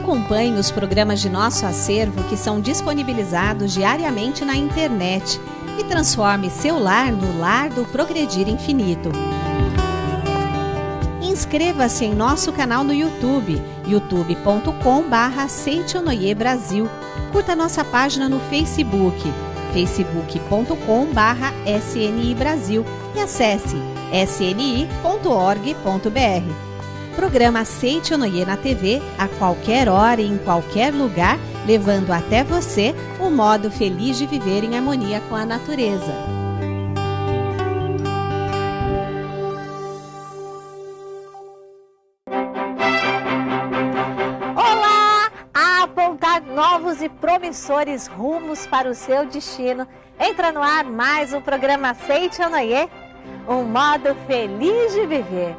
Acompanhe os programas de nosso acervo que são disponibilizados diariamente na internet e transforme seu lar no lar do Progredir Infinito. Inscreva-se em nosso canal no YouTube, youtube.com/Seitonoi Brasil. Curta nossa página no Facebook, facebook.com/SNI Brasil e acesse sni.org.br. Programa Seitonoi na TV a qualquer hora e em qualquer lugar, levando até você o modo feliz de viver em harmonia com a natureza. Olá! A apontar novos e promissores rumos para o seu destino. Entra no ar mais um programa Seitonoi, um modo feliz de viver.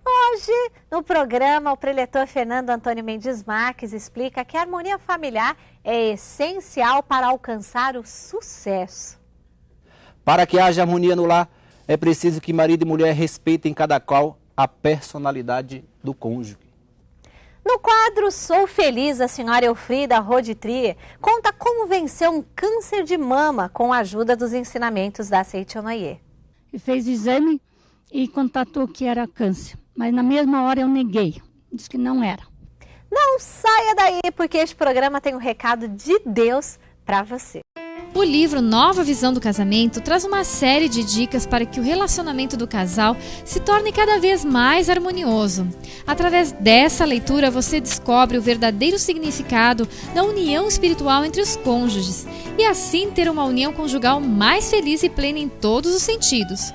Hoje, no programa, o preletor Fernando Antônio Mendes Marques explica que a harmonia familiar é essencial para alcançar o sucesso. Para que haja harmonia no lar, é preciso que marido e mulher respeitem cada qual a personalidade do cônjuge. No quadro Sou Feliz, a senhora Elfrida Roditrie conta como vencer um câncer de mama com a ajuda dos ensinamentos da Seitonoi. Fez o exame e constatou que era câncer. Mas na mesma hora eu neguei, disse que não era. Não saia daí, porque este programa tem um recado de Deus para você. O livro Nova Visão do Casamento traz uma série de dicas para que o relacionamento do casal se torne cada vez mais harmonioso. Através dessa leitura, você descobre o verdadeiro significado da união espiritual entre os cônjuges e assim ter uma união conjugal mais feliz e plena em todos os sentidos.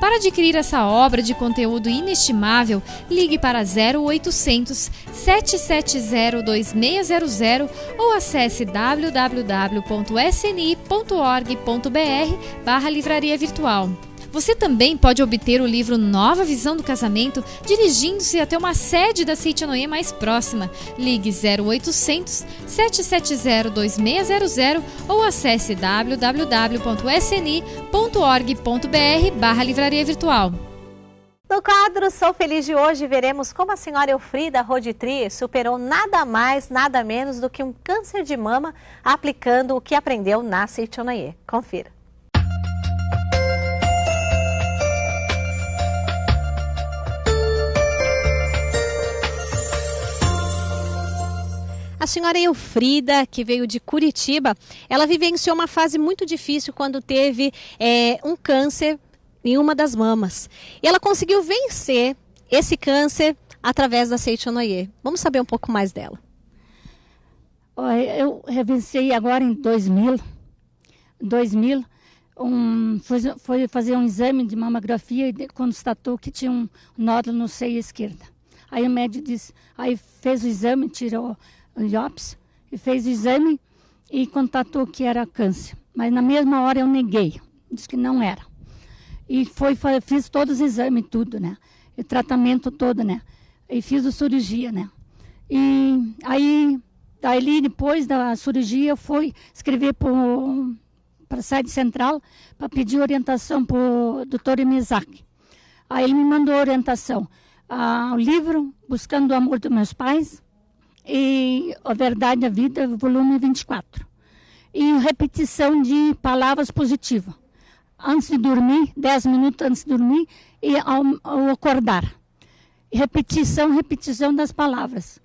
Para adquirir essa obra de conteúdo inestimável, ligue para 0800 770 2600 ou acesse www.sni.org.br/livraria virtual. Você também pode obter o livro Nova Visão do Casamento dirigindo-se até uma sede da Seitonoi mais próxima. Ligue 0800 770 2600 ou acesse www.sni.org.br/livraria virtual. No quadro Sou Feliz de hoje, veremos como a senhora Elfrida Roditrie superou nada mais, nada menos do que um câncer de mama aplicando o que aprendeu na Seitonoi. Confira. A senhora Elfrida, que veio de Curitiba, ela vivenciou uma fase muito difícil quando teve um câncer em uma das mamas. E ela conseguiu vencer esse câncer através da Seitonoi. Vamos saber um pouco mais dela. Eu venci agora em 2000. Foi fazer um exame de mamografia e constatou que tinha um nódulo no seio esquerdo. Aí o médico disse, aí fez o exame, tirou o IOPS, e fez o exame e constatou que era câncer. Mas na mesma hora eu neguei, disse que não era. E fiz todos os exames, tudo, né? O tratamento todo, né? E fiz a cirurgia, né? E aí depois da cirurgia, eu fui escrever para a sede central para pedir orientação para o doutor Imezaki. Aí ele me mandou a orientação. O livro Buscando o Amor dos Meus Pais, e A Verdade da Vida, volume 24. E repetição de palavras positivas. Antes de dormir, 10 minutos antes de dormir e ao acordar. E repetição das palavras.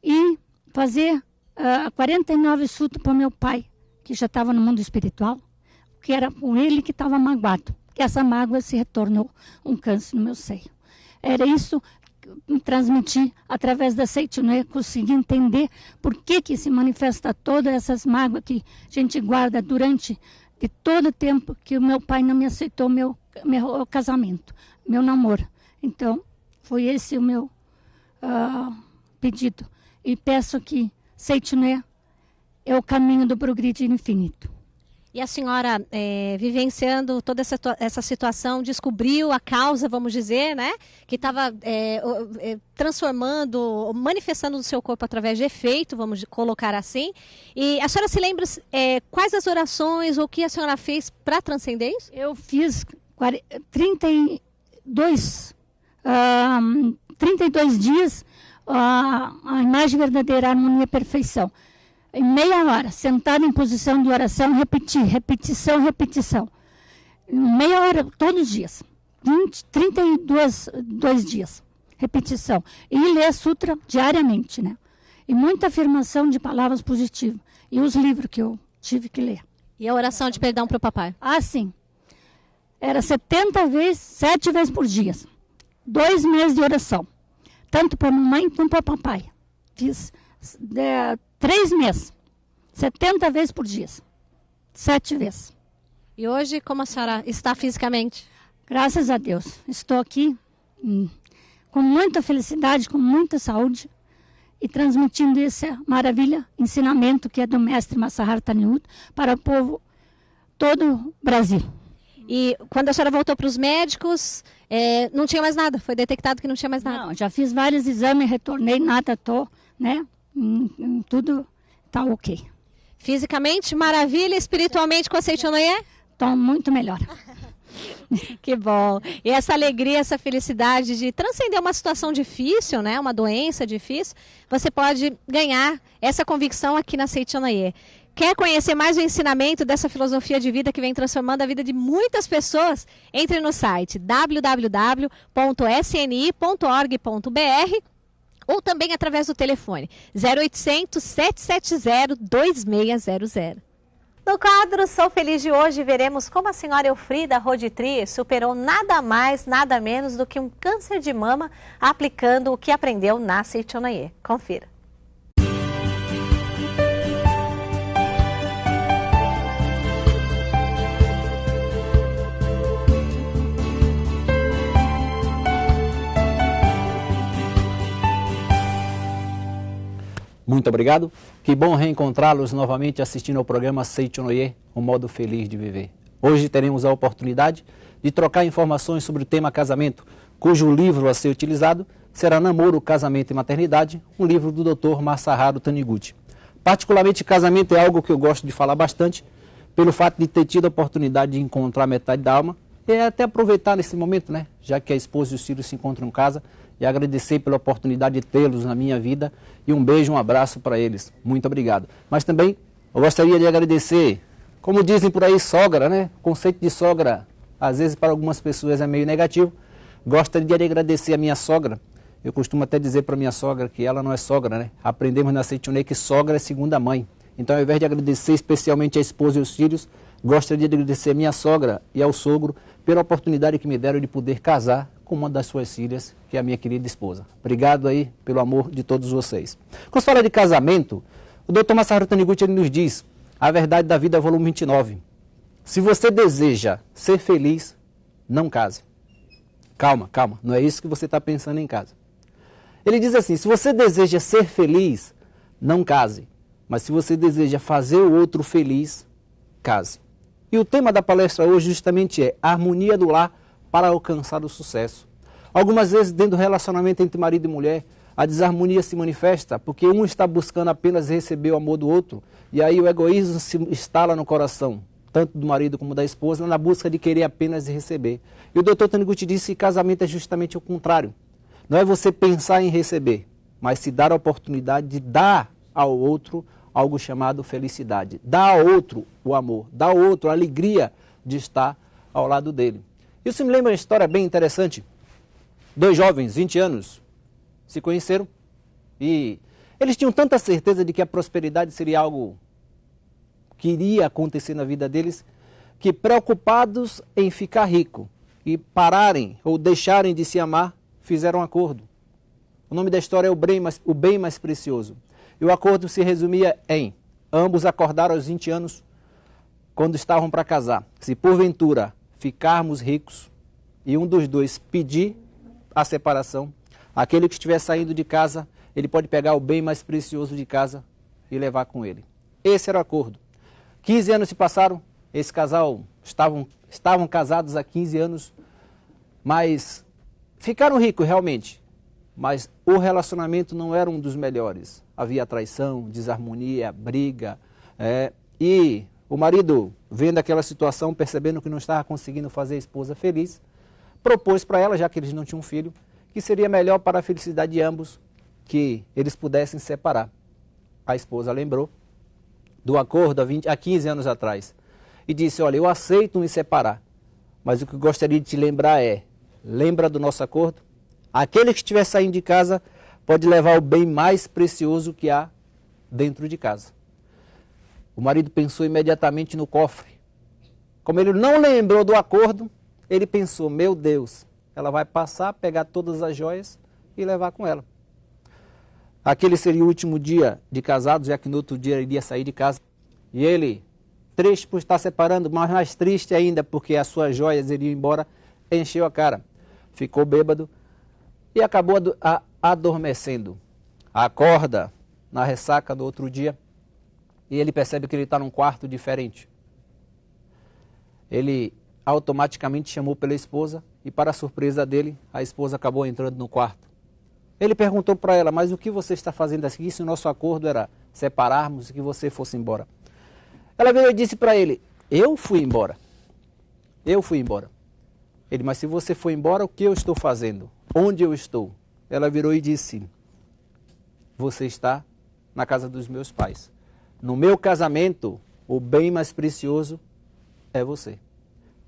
E fazer 49 surtos para o meu pai, que já estava no mundo espiritual, que era com ele que estava magoado. Que essa mágoa se retornou um câncer no meu seio. Era isso transmitir através da Seitonoi, conseguir entender por que se manifesta todas essas mágoas que a gente guarda durante de todo o tempo que o meu pai não me aceitou meu casamento, meu namoro. Então, foi esse o meu pedido. E peço que Seitonoi é o caminho do progredir infinito. E a senhora, vivenciando toda essa situação, descobriu a causa, vamos dizer, né? Que estava transformando, manifestando no seu corpo através de efeito, vamos colocar assim. E a senhora se lembra quais as orações ou o que a senhora fez para transcender isso? Eu fiz 32 dias a imagem verdadeira, a harmonia, a perfeição. Em meia hora, sentado em posição de oração, repetir, repetição, repetição. Meia hora, todos os dias. 32 dias, repetição. E ler sutra diariamente, né? E muita afirmação de palavras positivas. E os livros que eu tive que ler. E a oração de perdão para o papai? Ah, sim. Era 70 vezes, 7 vezes por dia. 2 meses de oração. Tanto para a mamãe como para o papai. Fiz 3 meses. 70 vezes por dia. 7 vezes. E hoje, como a senhora está fisicamente? Graças a Deus. Estou aqui com muita felicidade, com muita saúde e transmitindo esse maravilha ensinamento que é do mestre Masaharu Taniguchi para o povo todo o Brasil. E quando a senhora voltou para os médicos, não tinha mais nada? Foi detectado que não tinha mais nada? Não, já fiz vários exames, retornei, nada, né? Tudo está ok. Fisicamente, maravilha, espiritualmente com a Seichonoye? Estou muito melhor. Que bom. E essa alegria, essa felicidade de transcender uma situação difícil, né? Uma doença difícil, você pode ganhar essa convicção aqui na Seichonoye. Quer conhecer mais o ensinamento dessa filosofia de vida que vem transformando a vida de muitas pessoas? Entre no site www.sni.org.br ou também através do telefone 0800 770 2600. No quadro Sou Feliz de hoje, veremos como a senhora Elfrida Roditri superou nada mais, nada menos do que um câncer de mama aplicando o que aprendeu na Seichonoye. Confira. Muito obrigado. Que bom reencontrá-los novamente assistindo ao programa Seichonoye, um modo feliz de viver. Hoje teremos a oportunidade de trocar informações sobre o tema casamento, cujo livro a ser utilizado será Namoro, Casamento e Maternidade, um livro do Dr. Masaharu Taniguchi. Particularmente, casamento é algo que eu gosto de falar bastante, pelo fato de ter tido a oportunidade de encontrar metade da alma e até aproveitar nesse momento, né? Já que a esposa e os filhos se encontram em casa, e agradecer pela oportunidade de tê-los na minha vida e um beijo, um abraço para eles. Muito obrigado. Mas também eu gostaria de agradecer, como dizem por aí, sogra, né? O conceito de sogra, às vezes para algumas pessoas é meio negativo. Gostaria de agradecer a minha sogra. Eu costumo até dizer para minha sogra que ela não é sogra, né? Aprendemos na Seichonoye que sogra é segunda mãe. Então, ao invés de agradecer especialmente a esposa e os filhos, gostaria de agradecer a minha sogra e ao sogro pela oportunidade que me deram de poder casar com uma das suas filhas, que é a minha querida esposa. Obrigado aí pelo amor de todos vocês. Quando se fala de casamento, o Dr. Masaharu Taniguchi nos diz A Verdade da Vida, volume 29. Se você deseja ser feliz, não case. Calma, calma, não é isso que você está pensando em casa. Ele diz assim, se você deseja ser feliz, não case. Mas se você deseja fazer o outro feliz, case. E o tema da palestra hoje justamente é a harmonia do lar para alcançar o sucesso. Algumas vezes, dentro do relacionamento entre marido e mulher, a desarmonia se manifesta porque um está buscando apenas receber o amor do outro, e aí o egoísmo se instala no coração, tanto do marido como da esposa, na busca de querer apenas receber. E o Dr. Taniguchi disse que casamento é justamente o contrário. Não é você pensar em receber, mas se dar a oportunidade de dar ao outro algo chamado felicidade. Dar ao outro o amor, dar ao outro a alegria de estar ao lado dele. Isso me lembra uma história bem interessante. 2 jovens, 20 anos, se conheceram e eles tinham tanta certeza de que a prosperidade seria algo que iria acontecer na vida deles, que preocupados em ficar rico e pararem ou deixarem de se amar, fizeram um acordo. O nome da história é o bem mais precioso. E o acordo se resumia em ambos acordaram aos 20 anos, quando estavam para casar, se porventura ficarmos ricos e um dos dois pedir a separação, aquele que estiver saindo de casa, ele pode pegar o bem mais precioso de casa e levar com ele. Esse era o acordo. 15 anos se passaram, esse casal estavam casados há 15 anos, mas ficaram ricos realmente, mas o relacionamento não era um dos melhores. Havia traição, desarmonia, briga, e o marido, vendo aquela situação, percebendo que não estava conseguindo fazer a esposa feliz, propôs para ela, já que eles não tinham filho, que seria melhor para a felicidade de ambos que eles pudessem separar. A esposa lembrou do acordo há 15 anos atrás e disse, olha, eu aceito me separar, mas o que eu gostaria de te lembrar é, lembra do nosso acordo? Aquele que estiver saindo de casa pode levar o bem mais precioso que há dentro de casa. O marido pensou imediatamente no cofre. Como ele não lembrou do acordo, ele pensou, meu Deus, ela vai passar, pegar todas as joias e levar com ela. Aquele seria o último dia de casados, já que no outro dia ele iria sair de casa. E ele, triste por estar separando, mas mais triste ainda porque as suas joias iriam embora, encheu a cara. Ficou bêbado e acabou adormecendo. Acorda na ressaca do outro dia e ele percebe que ele está num quarto diferente. Ele automaticamente chamou pela esposa e, para a surpresa dele, a esposa acabou entrando no quarto. Ele perguntou para ela, mas o que você está fazendo aqui se o nosso acordo era separarmos e que você fosse embora? Ela veio e disse para ele, eu fui embora. Eu fui embora. Ele, mas se você foi embora, o que eu estou fazendo? Onde eu estou? Ela virou e disse, você está na casa dos meus pais. No meu casamento, o bem mais precioso é você.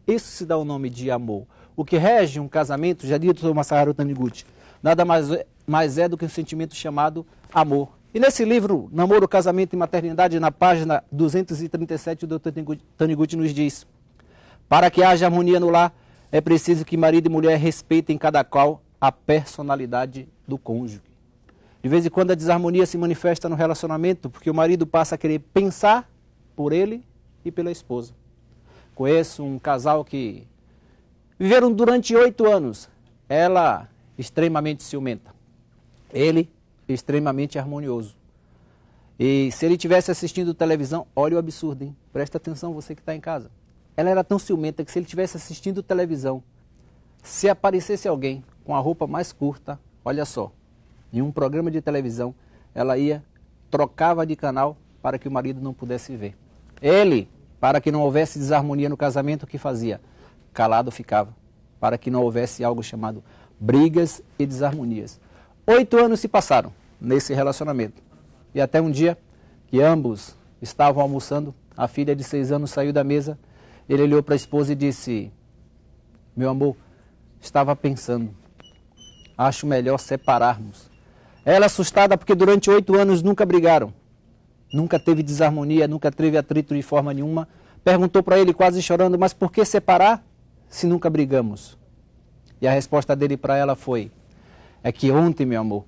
Isso se dá o nome de amor. O que rege um casamento, já disse o Masaharu Taniguchi, nada mais é do que um sentimento chamado amor. E nesse livro, Namoro, Casamento e Maternidade, na página 237, o Dr. Taniguchi nos diz, para que haja harmonia no lar, é preciso que marido e mulher respeitem cada qual a personalidade do cônjuge. De vez em quando a desarmonia se manifesta no relacionamento, porque o marido passa a querer pensar por ele e pela esposa. Conheço um casal que viveram durante 8 anos, ela extremamente ciumenta, ele extremamente harmonioso. E se ele estivesse assistindo televisão, olha o absurdo, hein? Presta atenção você que está em casa. Ela era tão ciumenta que se ele estivesse assistindo televisão, se aparecesse alguém com a roupa mais curta, olha só, em um programa de televisão, ela trocava de canal para que o marido não pudesse ver. Ele, para que não houvesse desarmonia no casamento, o que fazia? Calado ficava, para que não houvesse algo chamado brigas e desarmonias. 8 anos se passaram nesse relacionamento. E até um dia que ambos estavam almoçando, a filha de 6 anos saiu da mesa, ele olhou para a esposa e disse, meu amor, estava pensando, acho melhor separarmos. Ela assustada porque durante 8 anos nunca brigaram, nunca teve desarmonia, nunca teve atrito de forma nenhuma, perguntou para ele quase chorando, mas por que separar se nunca brigamos? E a resposta dele para ela foi, é que ontem, meu amor,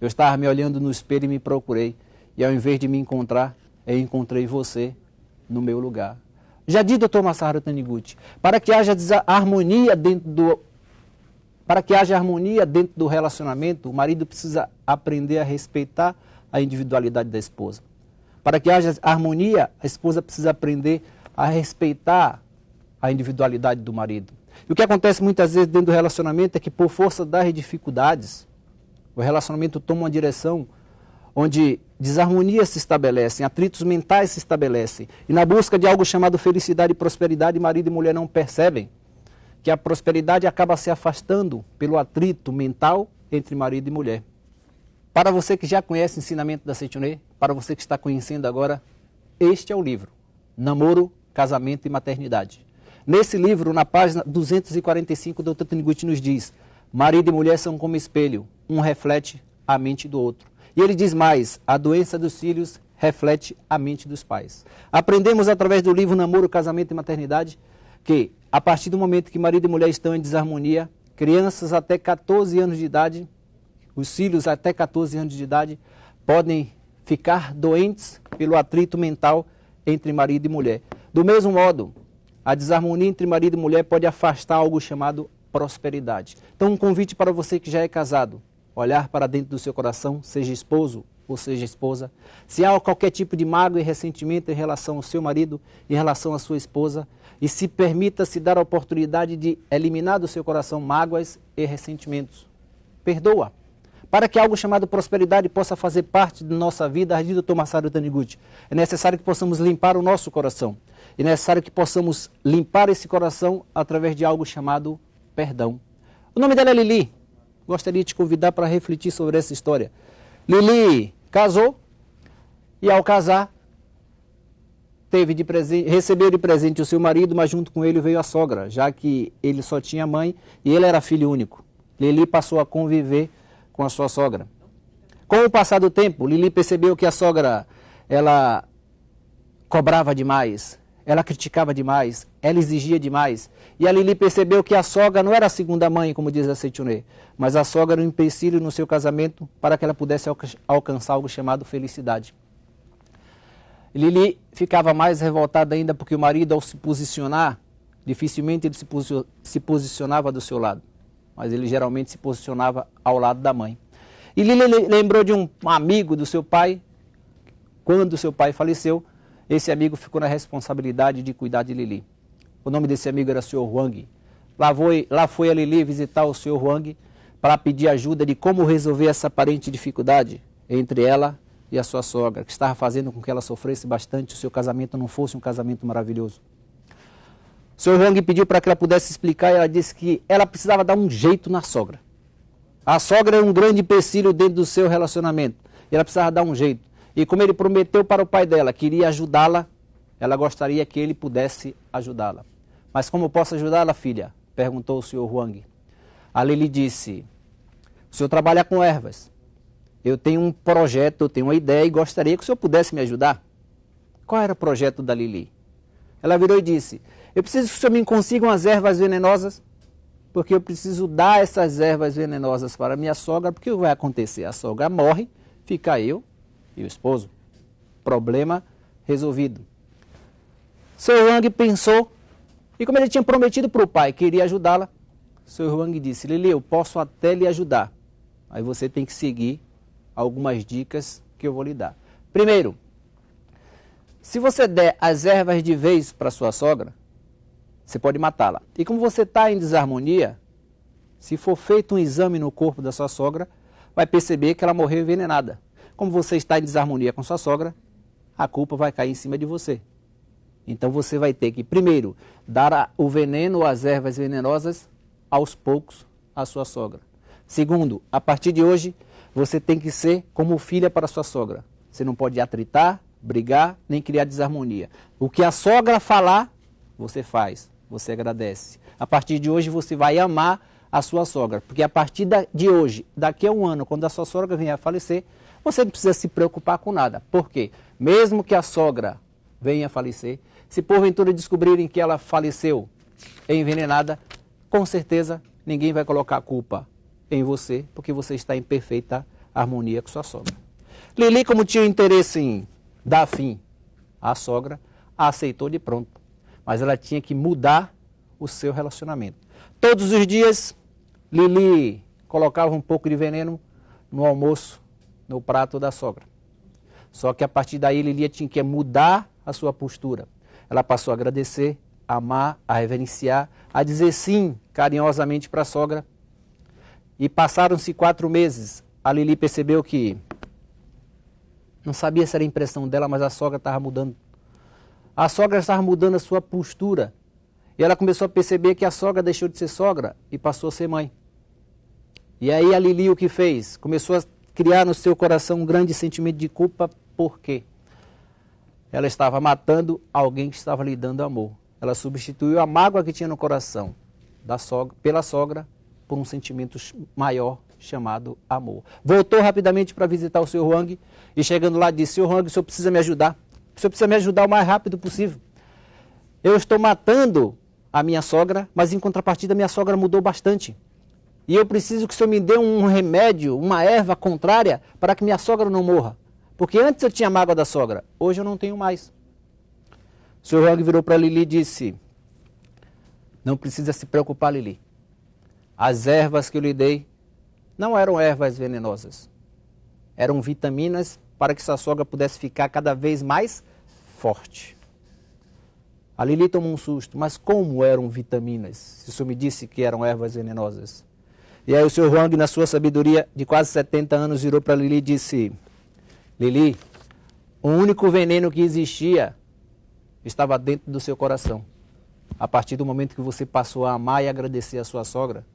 eu estava me olhando no espelho e me procurei, e ao invés de me encontrar, eu encontrei você no meu lugar. Já disse Dr. Masaharu Taniguchi, para que haja harmonia dentro do relacionamento, o marido precisa aprender a respeitar a individualidade da esposa. Para que haja harmonia, a esposa precisa aprender a respeitar a individualidade do marido. E o que acontece muitas vezes dentro do relacionamento é que, por força das dificuldades, o relacionamento toma uma direção onde desarmonias se estabelecem, atritos mentais se estabelecem. E na busca de algo chamado felicidade e prosperidade, marido e mulher não percebem que a prosperidade acaba se afastando pelo atrito mental entre marido e mulher. Para você que já conhece o ensinamento da Seichonoye, para você que está conhecendo agora, este é o livro, Namoro, Casamento e Maternidade. Nesse livro, na página 245, o Dr. Taniguchi nos diz, marido e mulher são como espelho, um reflete a mente do outro. E ele diz mais, a doença dos filhos reflete a mente dos pais. Aprendemos através do livro Namoro, Casamento e Maternidade que, a partir do momento que marido e mulher estão em desarmonia, crianças até 14 anos de idade, os filhos até 14 anos de idade, podem ficar doentes pelo atrito mental entre marido e mulher. Do mesmo modo, a desarmonia entre marido e mulher pode afastar algo chamado prosperidade. Então, um convite para você que já é casado, olhar para dentro do seu coração, seja esposo ou seja esposa. Se há qualquer tipo de mágoa e ressentimento em relação ao seu marido, em relação à sua esposa, e se permita-se dar a oportunidade de eliminar do seu coração mágoas e ressentimentos. Perdoa. Para que algo chamado prosperidade possa fazer parte da nossa vida, diz o Dr. Masaharu Taniguchi, é necessário que possamos limpar o nosso coração. É necessário que possamos limpar esse coração através de algo chamado perdão. O nome dela é Lili. Gostaria de te convidar para refletir sobre essa história. Lili casou e ao casar recebeu de presente o seu marido, mas junto com ele veio a sogra, já que ele só tinha mãe e ele era filho único. Lili passou a conviver com a sua sogra. Com o passar do tempo, Lili percebeu que a sogra, ela cobrava demais, ela criticava demais, ela exigia demais. E a Lili percebeu que a sogra não era a segunda mãe, como diz a Seitonê, mas a sogra era um empecilho no seu casamento para que ela pudesse alcançar algo chamado felicidade. Lili ficava mais revoltada ainda porque o marido, ao se posicionar, dificilmente ele se posicionava do seu lado, mas ele geralmente se posicionava ao lado da mãe. E Lili lembrou de um amigo do seu pai. Quando seu pai faleceu, esse amigo ficou na responsabilidade de cuidar de Lili. O nome desse amigo era o Sr. Huang. Lá foi a Lili visitar o Sr. Huang para pedir ajuda de como resolver essa aparente dificuldade entre ela e a sua sogra, que estava fazendo com que ela sofresse bastante, o seu casamento não fosse um casamento maravilhoso. O Sr. Huang pediu para que ela pudesse explicar e ela disse que ela precisava dar um jeito na sogra. A sogra era um grande empecilho dentro do seu relacionamento e ela precisava dar um jeito. E como ele prometeu para o pai dela que iria ajudá-la, ela gostaria que ele pudesse ajudá-la. Mas como posso ajudá-la, filha? Perguntou o Sr. Huang. A Lili disse, o senhor trabalha com ervas. Eu tenho um projeto, eu tenho uma ideia e gostaria que o senhor pudesse me ajudar. Qual era o projeto da Lili? Ela virou e disse, eu preciso que o senhor me consiga umas ervas venenosas, porque eu preciso dar essas ervas venenosas para minha sogra, porque o que vai acontecer? A sogra morre, fica eu e o esposo. Problema resolvido. Sr. Huang pensou, e como ele tinha prometido para o pai que iria ajudá-la, Sr. Huang disse, Lili, eu posso até lhe ajudar, aí você tem que seguir algumas dicas que eu vou lhe dar. Primeiro, se você der as ervas de vez para sua sogra, você pode matá-la. E como você está em desarmonia, se for feito um exame no corpo da sua sogra, vai perceber que ela morreu envenenada. Como você está em desarmonia com sua sogra, a culpa vai cair em cima de você. Então você vai ter que, primeiro, dar o veneno ou as ervas venenosas aos poucos à sua sogra. Segundo, a partir de hoje, você tem que ser como filha para sua sogra. Você não pode atritar, brigar, nem criar desarmonia. O que a sogra falar, você faz, você agradece. A partir de hoje, você vai amar a sua sogra. Porque a partir de hoje, daqui a um ano, quando a sua sogra vier a falecer, você não precisa se preocupar com nada. Por quê? Mesmo que a sogra venha a falecer, se porventura descobrirem que ela faleceu envenenada, com certeza ninguém vai colocar a culpa em você, porque você está em perfeita harmonia com sua sogra. Lili, como tinha interesse em dar fim à sogra, a aceitou de pronto. Mas ela tinha que mudar o seu relacionamento. Todos os dias, Lili colocava um pouco de veneno no almoço, no prato da sogra. Só que a partir daí, Lili tinha que mudar a sua postura. Ela passou a agradecer, a amar, a reverenciar, a dizer sim carinhosamente para a sogra. E passaram-se 4 meses. A Lili percebeu que não sabia se era impressão dela, mas a sogra estava mudando. A sogra estava mudando a sua postura. E ela começou a perceber que a sogra deixou de ser sogra e passou a ser mãe. E aí a Lili o que fez? Começou a criar no seu coração um grande sentimento de culpa. Por quê? Ela estava matando alguém que estava lhe dando amor. Ela substituiu a mágoa que tinha no coração da sogra, pela sogra, por um sentimento maior chamado amor. Voltou rapidamente para visitar o Sr. Huang e chegando lá disse, Sr. Huang, o senhor precisa me ajudar. O senhor precisa me ajudar o mais rápido possível. Eu estou matando a minha sogra, mas em contrapartida minha sogra mudou bastante. E eu preciso que o senhor me dê um remédio, uma erva contrária para que minha sogra não morra. Porque antes eu tinha mágoa da sogra, hoje eu não tenho mais. O Sr. Huang virou para Lili e disse, não precisa se preocupar, Lili. As ervas que eu lhe dei não eram ervas venenosas. Eram vitaminas para que sua sogra pudesse ficar cada vez mais forte. A Lili tomou um susto. Mas como eram vitaminas? Se o senhor me disse que eram ervas venenosas. E aí o Sr. Huang, na sua sabedoria de quase 70 anos, virou para Lili e disse, Lili, o único veneno que existia estava dentro do seu coração. A partir do momento que você passou a amar e agradecer a sua sogra,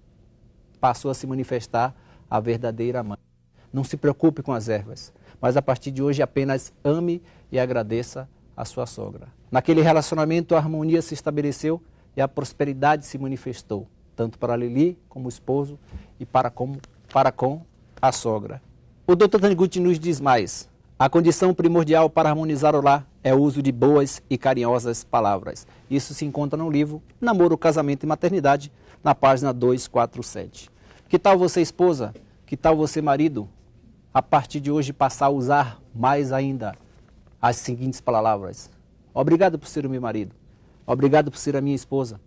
passou a se manifestar a verdadeira mãe. não se preocupe com as ervas, mas a partir de hoje apenas ame e agradeça a sua sogra. Naquele relacionamento a harmonia se estabeleceu e a prosperidade se manifestou, tanto para Lili como o esposo e para com a sogra. O Dr. Taniguchi nos diz mais: a condição primordial para harmonizar o lar é o uso de boas e carinhosas palavras. Isso se encontra no livro Namoro, Casamento e Maternidade, na página 247. Que tal você, esposa? Que tal você, marido? A partir de hoje passar a usar mais ainda as seguintes palavras: obrigado por ser o meu marido. Obrigado por ser a minha esposa.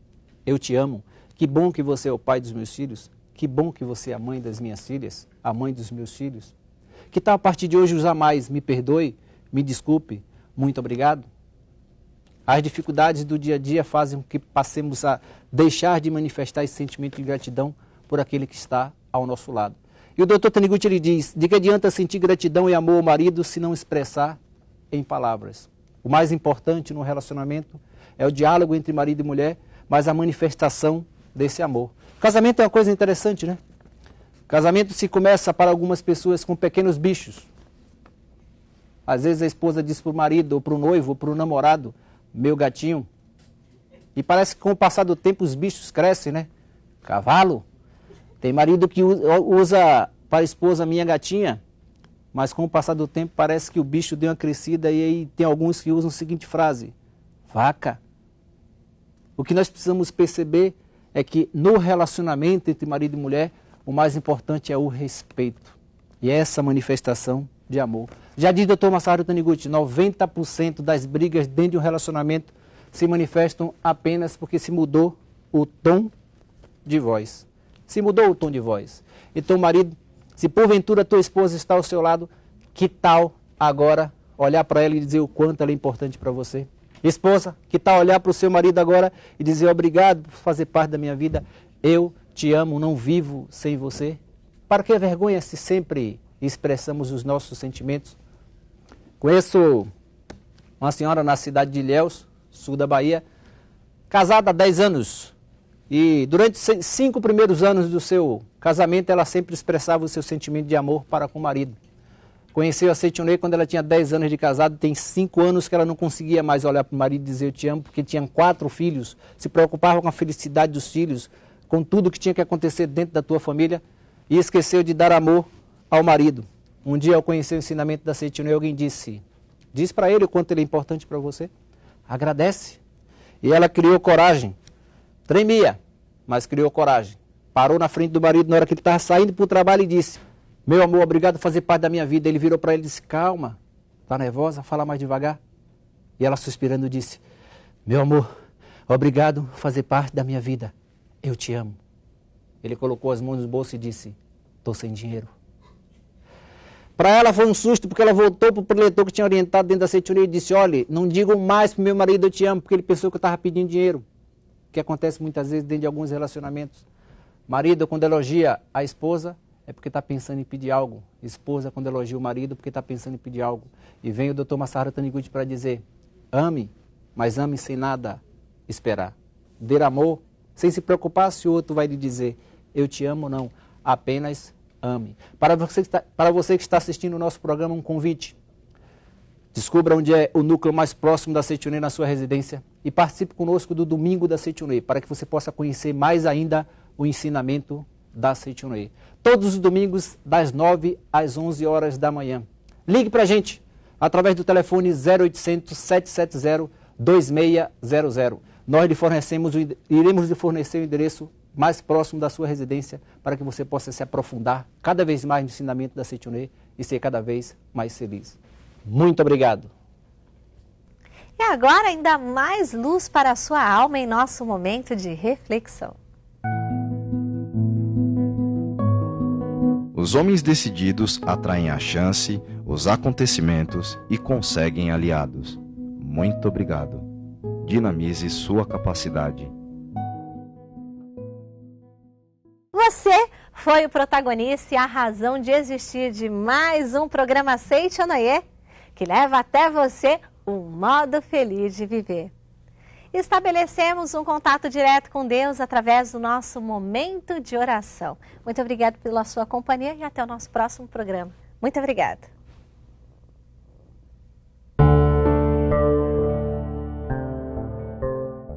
Eu te amo. Que bom que você é o pai dos meus filhos. Que bom que você é a mãe das minhas filhas, a mãe dos meus filhos. Que tal a partir de hoje usar mais? Me perdoe, me desculpe, muito obrigado. As dificuldades do dia a dia fazem com que passemos a deixar de manifestar esse sentimento de gratidão por aquele que está ao nosso lado. E o Dr. Taniguchi, ele diz: de que adianta sentir gratidão e amor ao marido se não expressar em palavras? O mais importante no relacionamento é o diálogo entre marido e mulher, mas a manifestação desse amor. Casamento é uma coisa interessante, né? Casamento se começa para algumas pessoas com pequenos bichos. Às vezes a esposa diz para o marido, ou para o noivo, ou para o namorado: meu gatinho. E parece que com o passar do tempo os bichos crescem, né? Cavalo. Tem marido que usa para a esposa minha gatinha, mas com o passar do tempo parece que o bicho deu uma crescida, e aí tem alguns que usam a seguinte frase: vaca. O que nós precisamos perceber é que no relacionamento entre marido e mulher, o mais importante é o respeito. E essa manifestação de amor. Já diz Dr. Masaharu Taniguchi, 90% das brigas dentro de um relacionamento se manifestam apenas porque se mudou o tom de voz. Se mudou o tom de voz. Então, marido, se porventura tua esposa está ao seu lado, que tal agora olhar para ela e dizer o quanto ela é importante para você? Esposa, que tal olhar para o seu marido agora e dizer: obrigado por fazer parte da minha vida, eu te amo, não vivo sem você? Para que vergonha se sempre expressamos os nossos sentimentos? Conheço uma senhora na cidade de Ilhéus, sul da Bahia, casada há 10 anos. E durante 5 primeiros anos do seu casamento, ela sempre expressava o seu sentimento de amor para com o marido. Conheceu a Seichonei quando ela tinha 10 anos de casado. Tem 5 anos que ela não conseguia mais olhar para o marido e dizer eu te amo, porque tinha 4 filhos, se preocupava com a felicidade dos filhos, com tudo que tinha que acontecer dentro da tua família, e esqueceu de dar amor ao marido. Um dia, ao conhecer o ensinamento da Seichonei, alguém disse: diz para ele o quanto ele é importante para você, agradece. E ela criou coragem, tremia, mas criou coragem. Parou na frente do marido na hora que ele estava saindo para o trabalho e disse: meu amor, obrigado por fazer parte da minha vida. Ele virou para ele e disse: calma, está nervosa? Fala mais devagar. E ela, suspirando, disse: meu amor, obrigado por fazer parte da minha vida. Eu te amo. Ele colocou as mãos no bolso e disse: estou sem dinheiro. Para ela foi um susto, porque ela voltou para o preletor que tinha orientado dentro da Seichonei e disse: olha, não digo mais para o meu marido eu te amo, porque ele pensou que eu estava pedindo dinheiro. Que acontece muitas vezes dentro de alguns relacionamentos. Marido, quando elogia a esposa, é porque está pensando em pedir algo. Esposa, quando elogia o marido, porque está pensando em pedir algo. E vem o Dr. Masaharu Taniguchi para dizer: ame, mas ame sem nada esperar. Dê amor, sem se preocupar se o outro vai lhe dizer eu te amo ou não. Apenas ame. Para você que está assistindo o nosso programa, um convite. Descubra onde é o núcleo mais próximo da Seichonei na sua residência e participe conosco do Domingo da Seichonei, para que você possa conhecer mais ainda o ensinamento da Seichonei. Todos os domingos, das 9 às 11 horas da manhã. Ligue para a gente através do telefone 0800 770 2600. Nós iremos lhe fornecer o endereço mais próximo da sua residência para que você possa se aprofundar cada vez mais no ensinamento da Seichonei e ser cada vez mais feliz. Muito obrigado. E agora ainda mais luz para a sua alma em nosso momento de reflexão. Os homens decididos atraem a chance, os acontecimentos e conseguem aliados. Muito obrigado. Dinamize sua capacidade. Você foi o protagonista e a razão de existir de mais um programa Seichonei, que leva até você um modo feliz de viver. estabelecemos um contato direto com Deus através do nosso momento de oração. Muito obrigada pela sua companhia e até o nosso próximo programa. Muito obrigada.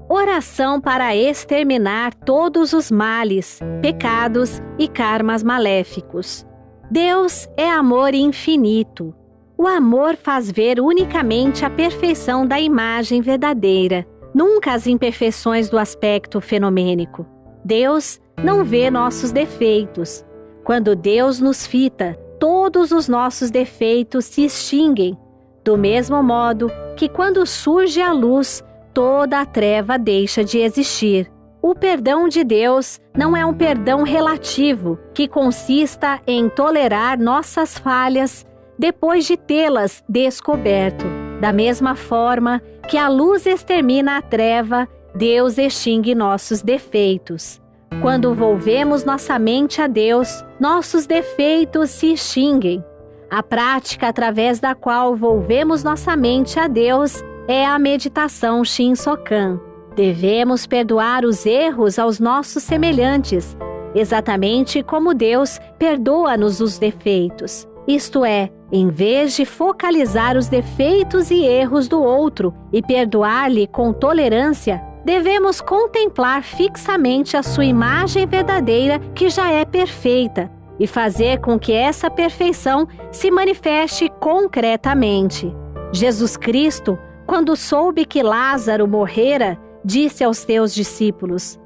Oração para exterminar todos os males, pecados e karmas maléficos. Deus é amor infinito. O amor faz ver unicamente a perfeição da imagem verdadeira, nunca as imperfeições do aspecto fenomênico. Deus não vê nossos defeitos. Quando Deus nos fita, todos os nossos defeitos se extinguem, do mesmo modo que quando surge a luz, toda a treva deixa de existir. O perdão de Deus não é um perdão relativo, que consista em tolerar nossas falhas depois de tê-las descoberto. Da mesma forma que a luz extermina a treva, Deus extingue nossos defeitos. Quando volvemos nossa mente a Deus, nossos defeitos se extinguem. A prática através da qual volvemos nossa mente a Deus é a meditação Shinsokan. Devemos perdoar os erros aos nossos semelhantes, exatamente como Deus perdoa-nos os defeitos. Isto é, em vez de focalizar os defeitos e erros do outro e perdoar-lhe com tolerância, devemos contemplar fixamente a sua imagem verdadeira, que já é perfeita, e fazer com que essa perfeição se manifeste concretamente. Jesus Cristo, quando soube que Lázaro morrera, disse aos seus discípulos: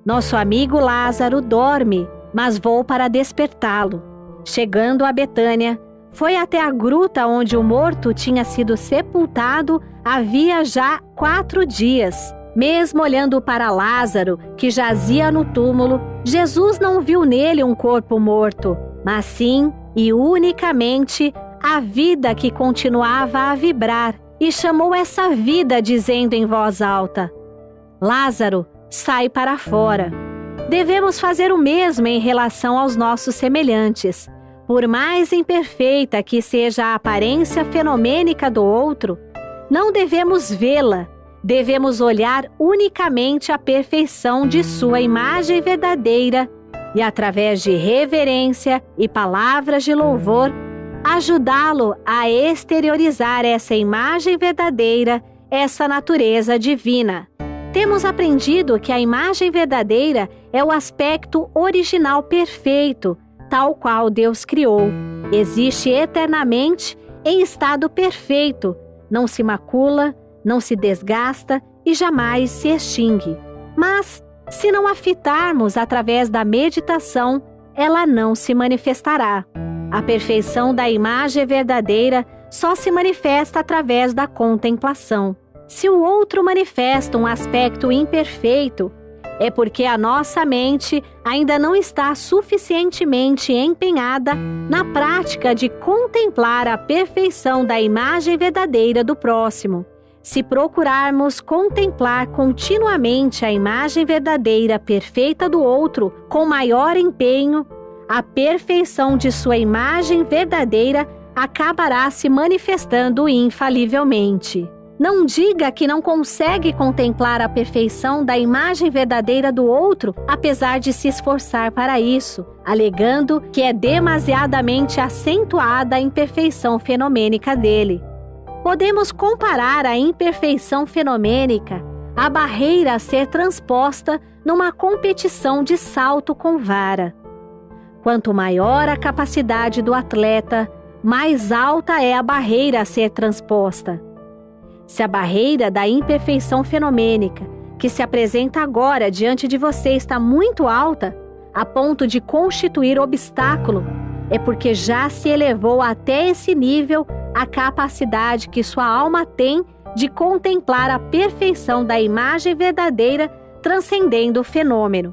"Nosso amigo Lázaro dorme, mas vou para despertá-lo." Chegando a Betânia, foi até a gruta onde o morto tinha sido sepultado havia já 4 dias. Mesmo olhando para Lázaro, que jazia no túmulo, Jesus não viu nele um corpo morto, mas sim e unicamente a vida que continuava a vibrar, e chamou essa vida dizendo em voz alta: "Lázaro, sai para fora." Devemos fazer o mesmo em relação aos nossos semelhantes. Por mais imperfeita que seja a aparência fenomênica do outro, não devemos vê-la. Devemos olhar unicamente a perfeição de sua imagem verdadeira e, através de reverência e palavras de louvor, ajudá-lo a exteriorizar essa imagem verdadeira, essa natureza divina. Temos aprendido que a imagem verdadeira é o aspecto original perfeito, tal qual Deus criou. Existe eternamente em estado perfeito, não se macula, não se desgasta e jamais se extingue. Mas, se não a fitarmos através da meditação, ela não se manifestará. A perfeição da imagem verdadeira só se manifesta através da contemplação. Se o outro manifesta um aspecto imperfeito, é porque a nossa mente ainda não está suficientemente empenhada na prática de contemplar a perfeição da imagem verdadeira do próximo. Se procurarmos contemplar continuamente a imagem verdadeira perfeita do outro com maior empenho, a perfeição de sua imagem verdadeira acabará se manifestando infalivelmente. Não diga que não consegue contemplar a perfeição da imagem verdadeira do outro, apesar de se esforçar para isso, alegando que é demasiadamente acentuada a imperfeição fenomênica dele. Podemos comparar a imperfeição fenomênica à barreira a ser transposta numa competição de salto com vara. Quanto maior a capacidade do atleta, mais alta é a barreira a ser transposta. Se a barreira da imperfeição fenomênica, que se apresenta agora diante de você, está muito alta, a ponto de constituir obstáculo, é porque já se elevou até esse nível a capacidade que sua alma tem de contemplar a perfeição da imagem verdadeira, transcendendo o fenômeno.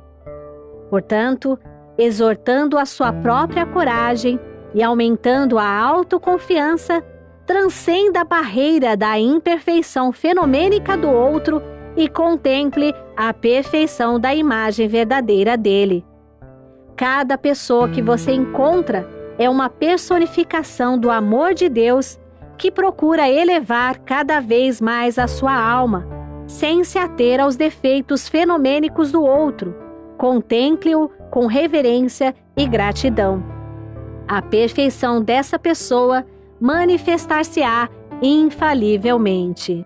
Portanto, exortando a sua própria coragem e aumentando a autoconfiança, transcenda a barreira da imperfeição fenomênica do outro e contemple a perfeição da imagem verdadeira dele. Cada pessoa que você encontra é uma personificação do amor de Deus que procura elevar cada vez mais a sua alma, sem se ater aos defeitos fenomênicos do outro. Contemple-o com reverência e gratidão. A perfeição dessa pessoa manifestar-se-á infalivelmente.